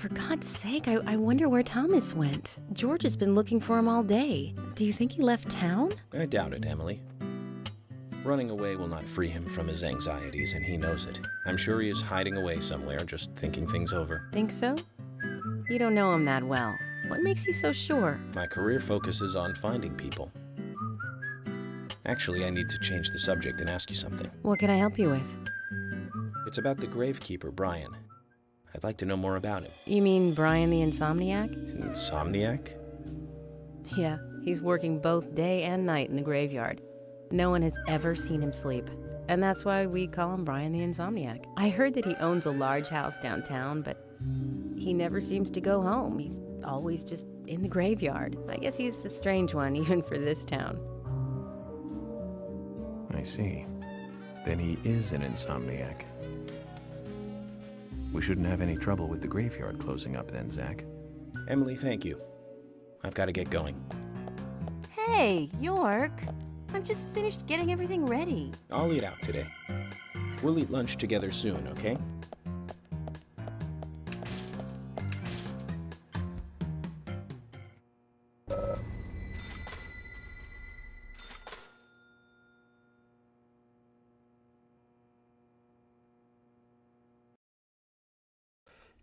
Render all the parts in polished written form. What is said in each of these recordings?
For God's sake, I wonder where Thomas went. George has been looking for him all day. Do you think he left town? I doubt it, Emily. Running away will not free him from his anxieties, and he knows it. I'm sure he is hiding away somewhere, just thinking things over. Think so? You don't know him that well. What makes you so sure? My career focuses on finding people. Actually, I need to change the subject and ask you something. What can I help you with? It's about the gravekeeper, Brian. I'd like to know more about him. You mean Brian the Insomniac? Insomniac? Yeah, he's working both day and night in the graveyard. No one has ever seen him sleep. And that's why we call him Brian the Insomniac. I heard that he owns a large house downtown, but he never seems to go home. He's always just in the graveyard. I guess he's a strange one, even for this town. I see. Then he is an insomniac. We shouldn't have any trouble with the graveyard closing up then, Zach. Emily, thank you. I've got to get going. Hey, York. I've just finished getting everything ready. I'll eat out today. We'll eat lunch together soon, okay?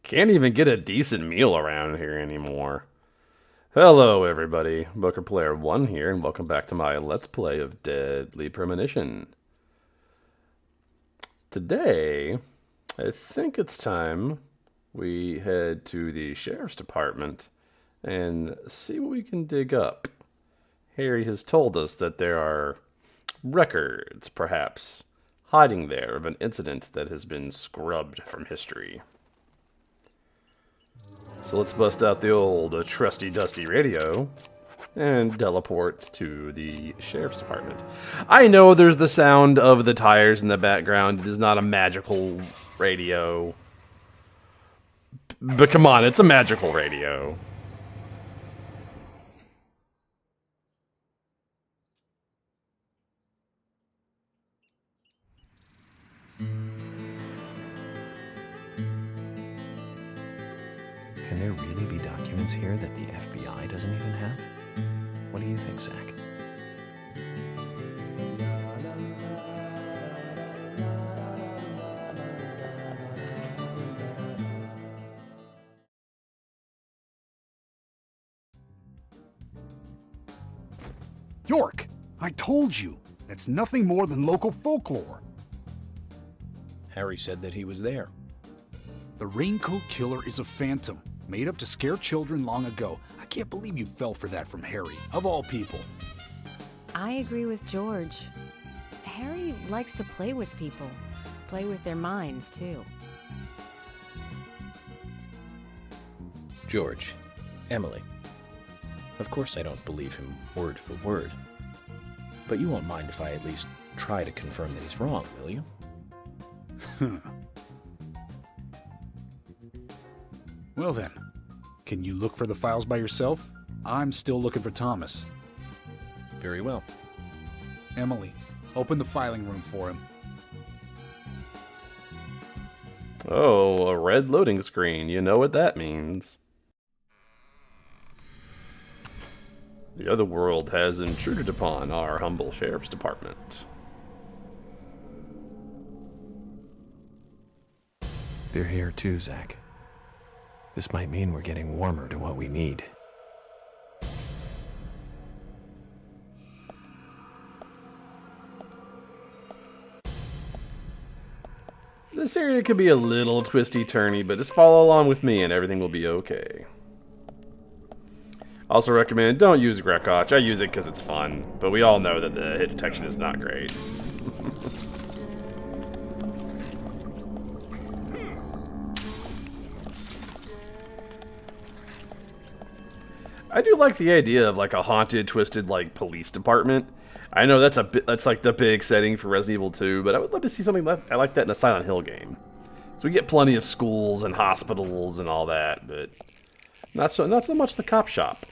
Can't even get a decent meal around here anymore. Hello everybody, Booker Player 1 here, and welcome back to my Let's Play of Deadly Premonition. Today, I think it's time we head to the Sheriff's Department and see what we can dig up. Harry has told us that there are records, perhaps, hiding there of an incident that has been scrubbed from history. So let's bust out the old trusty dusty radio and teleport to the Sheriff's Department. I know there's the sound of the tires in the background. It is not a magical radio. But come on, it's a magical radio. Can there really be documents here that the FBI doesn't even have? What do you think, Zach? York, I told you, that's nothing more than local folklore. Harry said that he was there. The Raincoat Killer is a phantom, made up to scare children long ago. I can't believe you fell for that from Harry, of all people. I agree with George. Harry likes to play with people. Play with their minds, too. George, Emily. Of course I don't believe him word for word. But you won't mind if I at least try to confirm that he's wrong, will you? Well then, can you look for the files by yourself? I'm still looking for Thomas. Very well. Emily, open the filing room for him. Oh, a red loading screen. You know what that means. The other world has intruded upon our humble Sheriff's Department. They're here too, Zach. This might mean we're getting warmer to what we need. This area could be a little twisty-turny, but just follow along with me and everything will be okay. Also recommend don't use Grekotch. I use it because it's fun, but we all know that the hit detection is not great. I do like the idea of like a haunted, twisted like police department. I know that's like the big setting for Resident Evil 2, but I would love to see something like that in a Silent Hill game. So we get plenty of schools and hospitals and all that, but not so much the cop shop.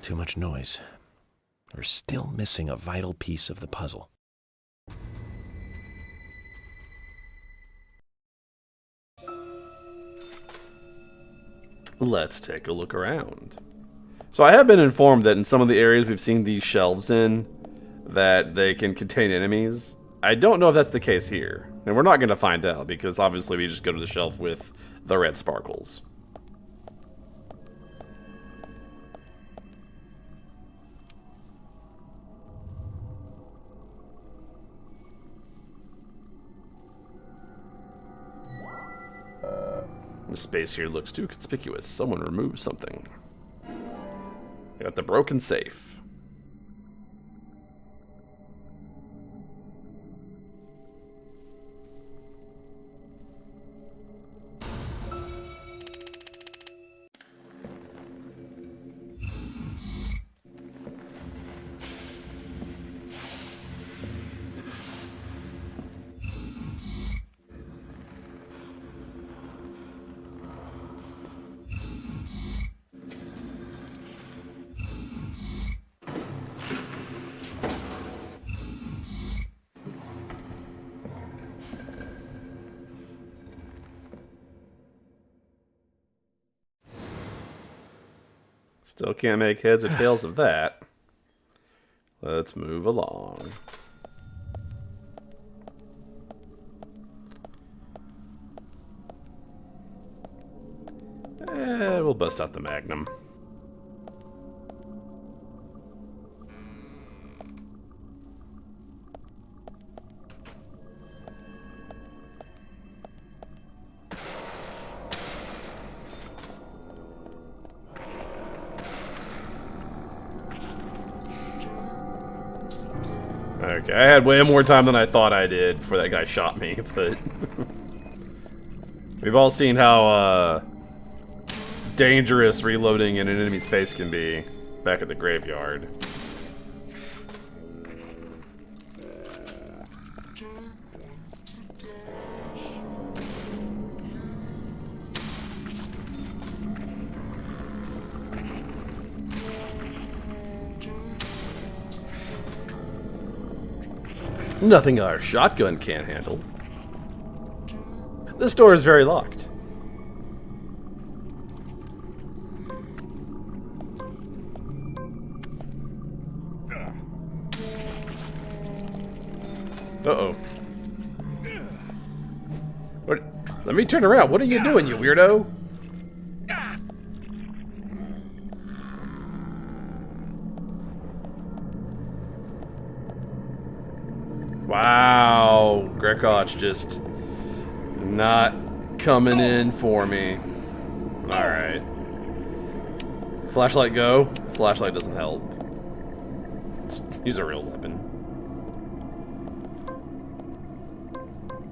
too much noise. We're still missing a vital piece of the puzzle. Let's take a look around. So I have been informed that in some of the areas we've seen these shelves in, that they can contain enemies. I don't know if that's the case here. And we're not going to find out, because obviously we just go to the shelf with the red sparkles. The space here looks too conspicuous. Someone removed something. We got the broken safe. Still can't make heads or tails of that. Let's move along. We'll bust out the Magnum. Okay, I had way more time than I thought I did before that guy shot me, but... We've all seen how, dangerous reloading in an enemy's face can be back at the graveyard. Nothing our shotgun can't handle. This door is very locked. Uh-oh. What? Let me turn around. What are you doing, you weirdo? Wow, Grekotch just not coming in for me. Alright. Flashlight go. Flashlight doesn't help. Use a real weapon.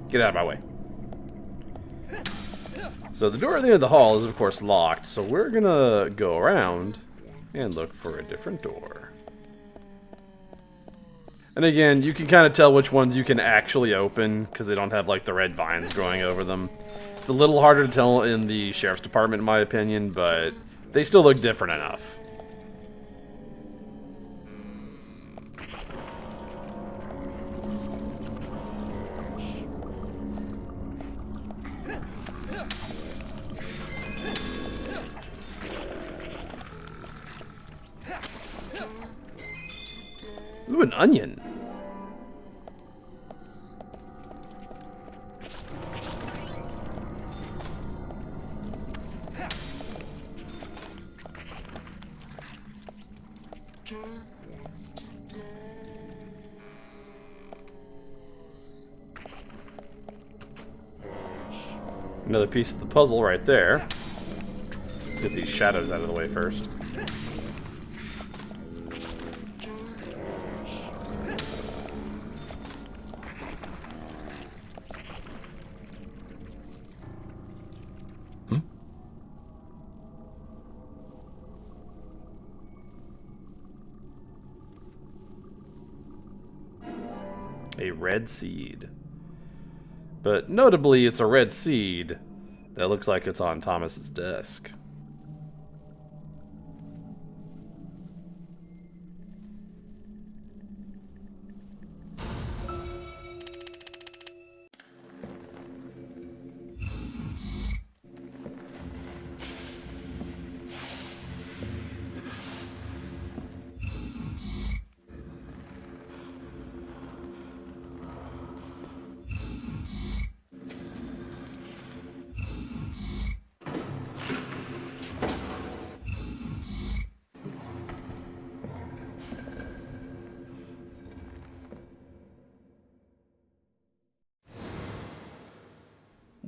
Get out of my way. So the door at the end of the hall is of course locked, so we're gonna go around and look for a different door. And again, you can kind of tell which ones you can actually open, because they don't have like the red vines growing over them. It's a little harder to tell in the sheriff's department in my opinion, but they still look different enough. Ooh, an onion. Another piece of the puzzle right there. Let's get these shadows out of the way first. A red seed. But notably, it's a red seed that looks like it's on Thomas's desk.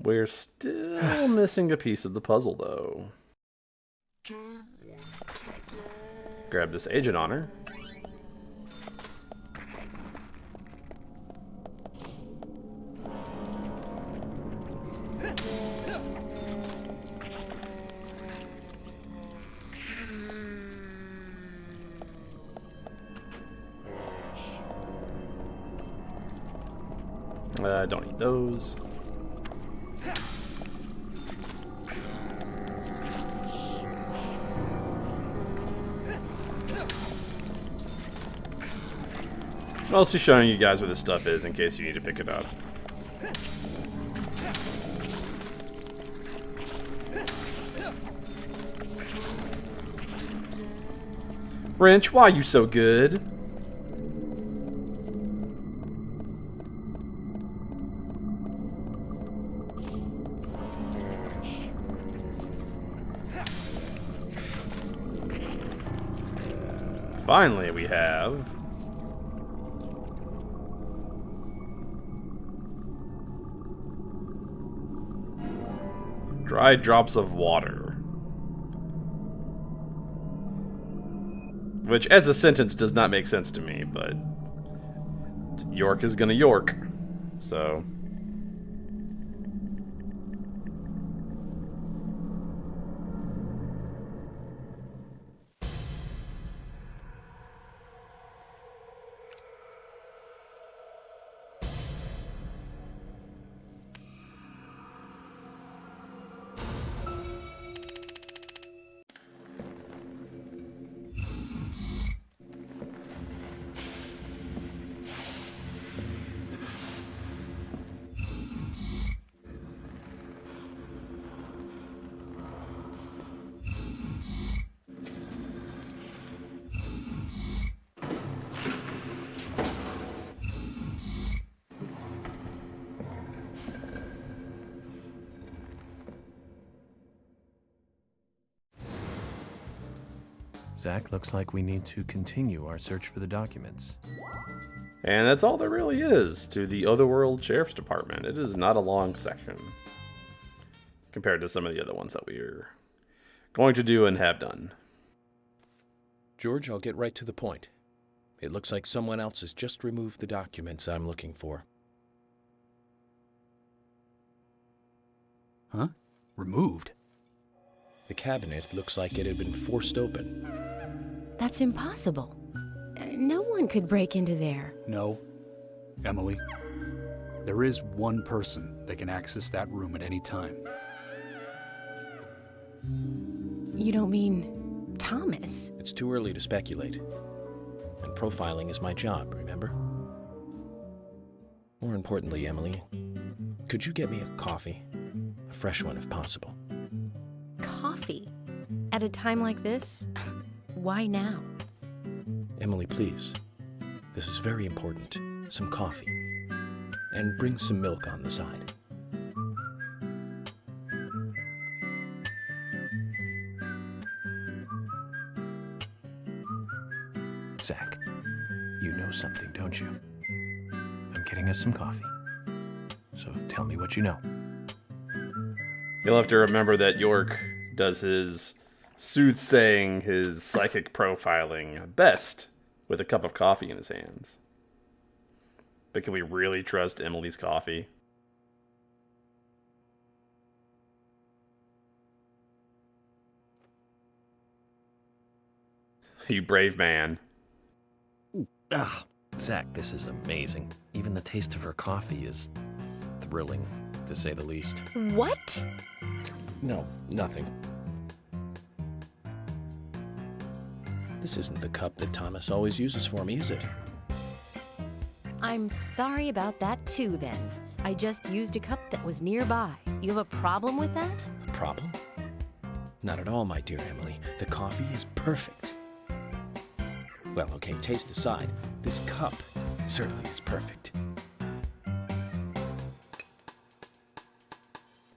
We're still missing a piece of the puzzle, though. Grab this agent honor. Don't need those. I'm also showing you guys where this stuff is in case you need to pick it up. Wrench, why are you so good? Finally, we have dry drops of water. Which, as a sentence, does not make sense to me, but York is gonna York. So... Zach, looks like we need to continue our search for the documents. And that's all there really is to the Otherworld Sheriff's Department. It is not a long section compared to some of the other ones that we're going to do and have done. George, I'll get right to the point. It looks like someone else has just removed the documents I'm looking for. Huh? Removed? The cabinet looks like it had been forced open. That's impossible. No one could break into there. No. Emily, there is one person that can access that room at any time. You don't mean Thomas? It's too early to speculate. And profiling is my job, remember? More importantly, Emily, could you get me a coffee? A fresh one if possible. Coffee? At a time like this? Why now? Emily, please. This is very important. Some coffee. And bring some milk on the side. Zach, you know something, don't you? I'm getting us some coffee. So tell me what you know. You'll have to remember that York does his soothsaying, his psychic profiling best with a cup of coffee in his hands. But can we really trust Emily's coffee? You brave man. Ah, Zach, this is amazing. Even the taste of her coffee is thrilling, to say the least. What? No, nothing. This isn't the cup that Thomas always uses for me, is it? I'm sorry about that too, then. I just used a cup that was nearby. You have a problem with that? A problem? Not at all, my dear Emily. The coffee is perfect. Well, okay, taste aside, this cup certainly is perfect.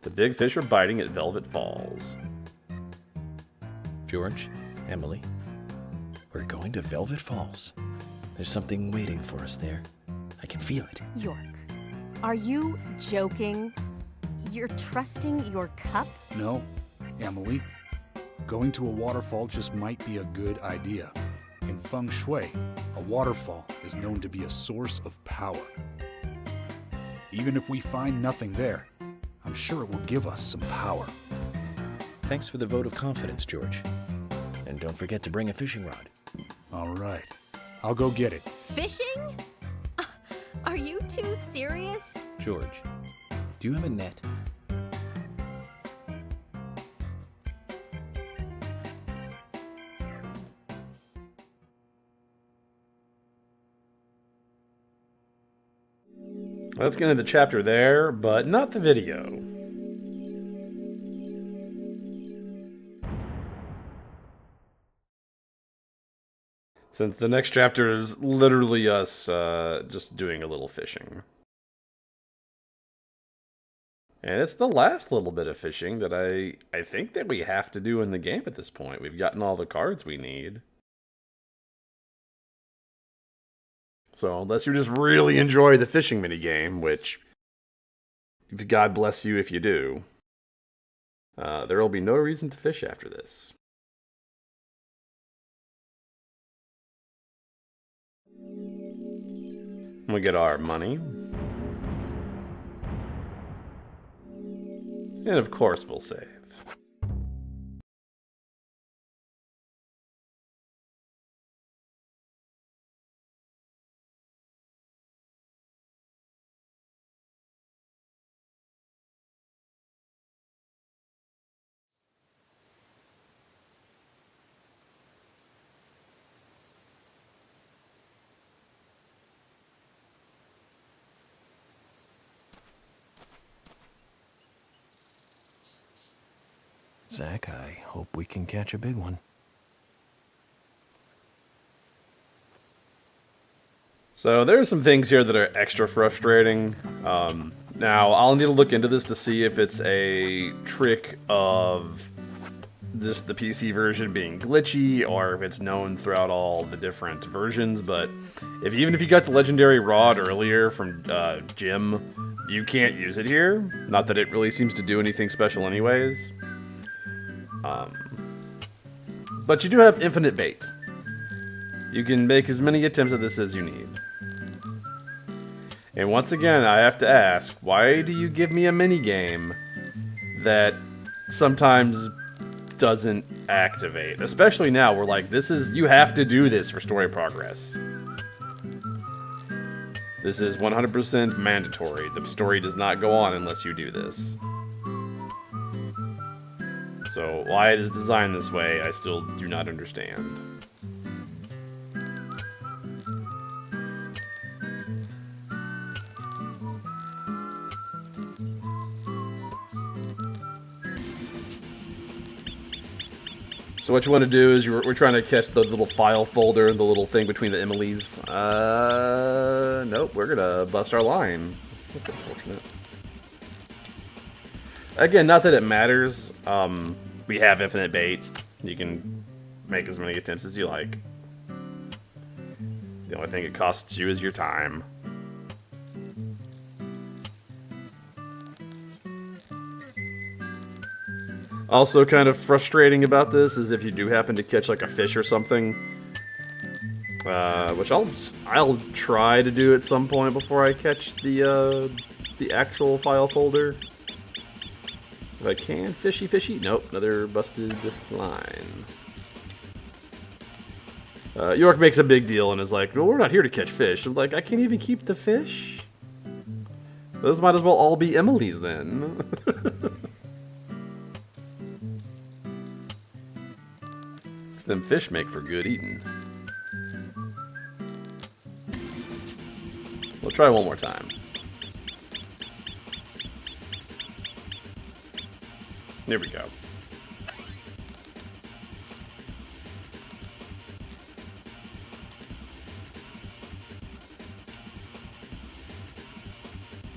The big fish are biting at Velvet Falls. George, Emily, we're going to Velvet Falls. There's something waiting for us there. I can feel it. York, are you joking? You're trusting your cup? No, Emily. Going to a waterfall just might be a good idea. In feng shui, a waterfall is known to be a source of power. Even if we find nothing there, I'm sure it will give us some power. Thanks for the vote of confidence, George. And don't forget to bring a fishing rod. All right, I'll go get it. Fishing? Are you two serious? George, do you have a net? Let's get into the chapter there, but not the video. Since the next chapter is literally us just doing a little fishing. And it's the last little bit of fishing that I think that we have to do in the game at this point. We've gotten all the cards we need. So unless you just really enjoy the fishing minigame, which God bless you if you do, there will be no reason to fish after this. We get our money. And of course we'll save. Zach, I hope we can catch a big one. So there are some things here that are extra frustrating. Now, I'll need to look into this to see if it's a trick of just the PC version being glitchy, or if it's known throughout all the different versions, but even if you got the legendary rod earlier from Jim, you can't use it here. Not that it really seems to do anything special anyways. But you do have infinite bait. You can make as many attempts at this as you need. And once again, I have to ask, why do you give me a minigame that sometimes doesn't activate? Especially now, we're like, you have to do this for story progress. This is 100% mandatory. The story does not go on unless you do this. So why it is designed this way, I still do not understand. So what you want to do is we're trying to catch the little file folder, the little thing between the Emilys. Nope, we're gonna bust our line. That's unfortunate. Again, not that it matters. We have infinite bait. You can make as many attempts as you like. The only thing it costs you is your time. Also kind of frustrating about this is if you do happen to catch like a fish or something, which I'll try to do at some point before I catch the actual file folder. If I can, fishy. Nope, another busted line. York makes a big deal and is like, well, we're not here to catch fish. I'm like, I can't even keep the fish? Those might as well all be Emily's then. Them fish make for good eating. We'll try one more time. There we go.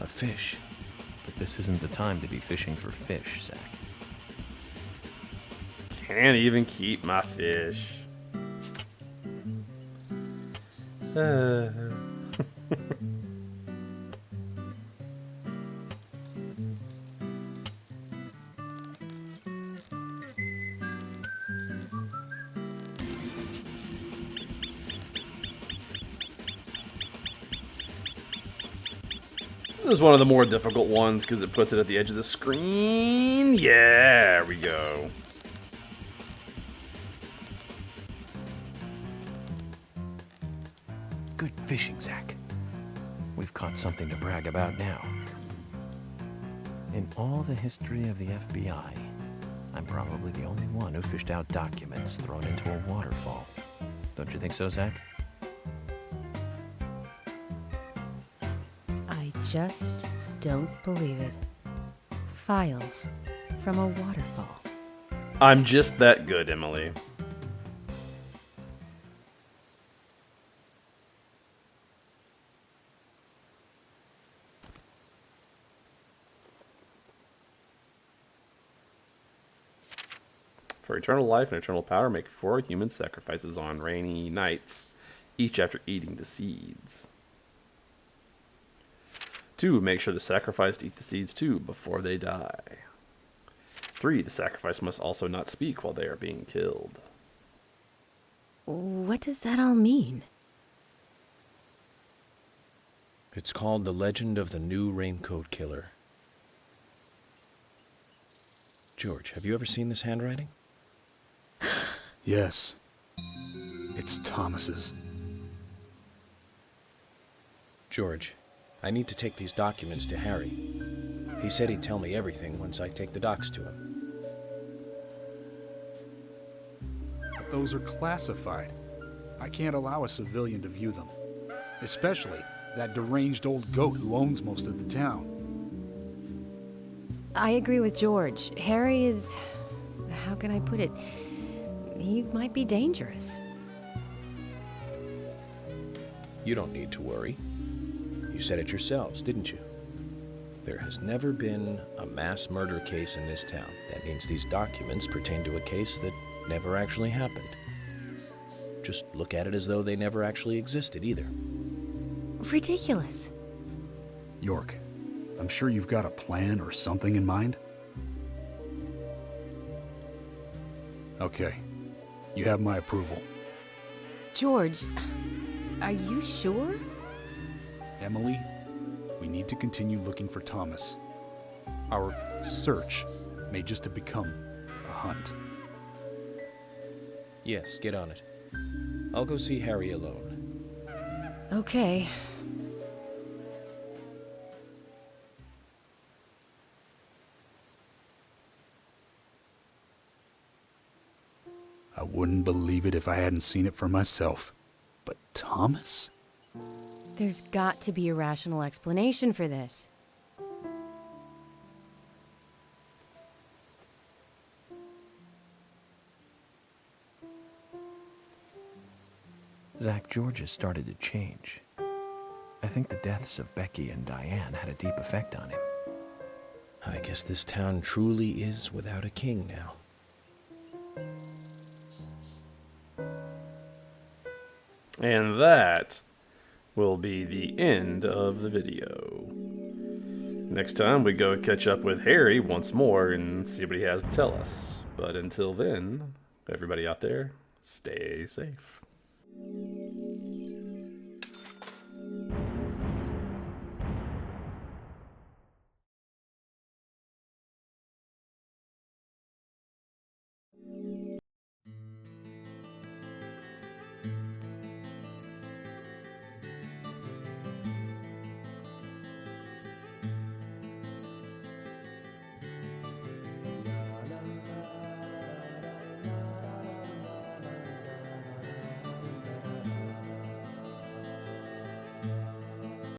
A fish. But this isn't the time to be fishing for fish, Zach. Can't even keep my fish. This is one of the more difficult ones because it puts it at the edge of the screen. Yeah, there we go. Good fishing, Zach. We've caught something to brag about now. In all the history of the FBI, I'm probably the only one who fished out documents thrown into a waterfall. Don't you think so, Zach? I just don't believe it. Files from a waterfall. I'm just that good, Emily. For eternal life and eternal power, make 4 human sacrifices on rainy nights, each after eating the seeds. 2, make sure the sacrificed eat the seeds too before they die. 3, the sacrifice must also not speak while they are being killed. What does that all mean? It's called The Legend of the New Raincoat Killer. George, have you ever seen this handwriting? Yes. It's Thomas's. George, I need to take these documents to Harry. He said he'd tell me everything once I take the docs to him. But those are classified. I can't allow a civilian to view them. Especially that deranged old goat who owns most of the town. I agree with George. Harry is... how can I put it? He might be dangerous. You don't need to worry. You said it yourselves, didn't you? There has never been a mass murder case in this town. That means these documents pertain to a case that never actually happened. Just look at it as though they never actually existed either. Ridiculous. York, I'm sure you've got a plan or something in mind? Okay. You have my approval. George, are you sure? Emily, we need to continue looking for Thomas. Our search may just have become a hunt. Yes, get on it. I'll go see Harry alone. Okay. I wouldn't believe it if I hadn't seen it for myself. But Thomas? There's got to be a rational explanation for this. Zach, George has started to change. I think the deaths of Becky and Diane had a deep effect on him. I guess this town truly is without a king now. And that will be the end of the video. Next time we go catch up with Harry once more and see what he has to tell us. But until then, everybody out there, stay safe.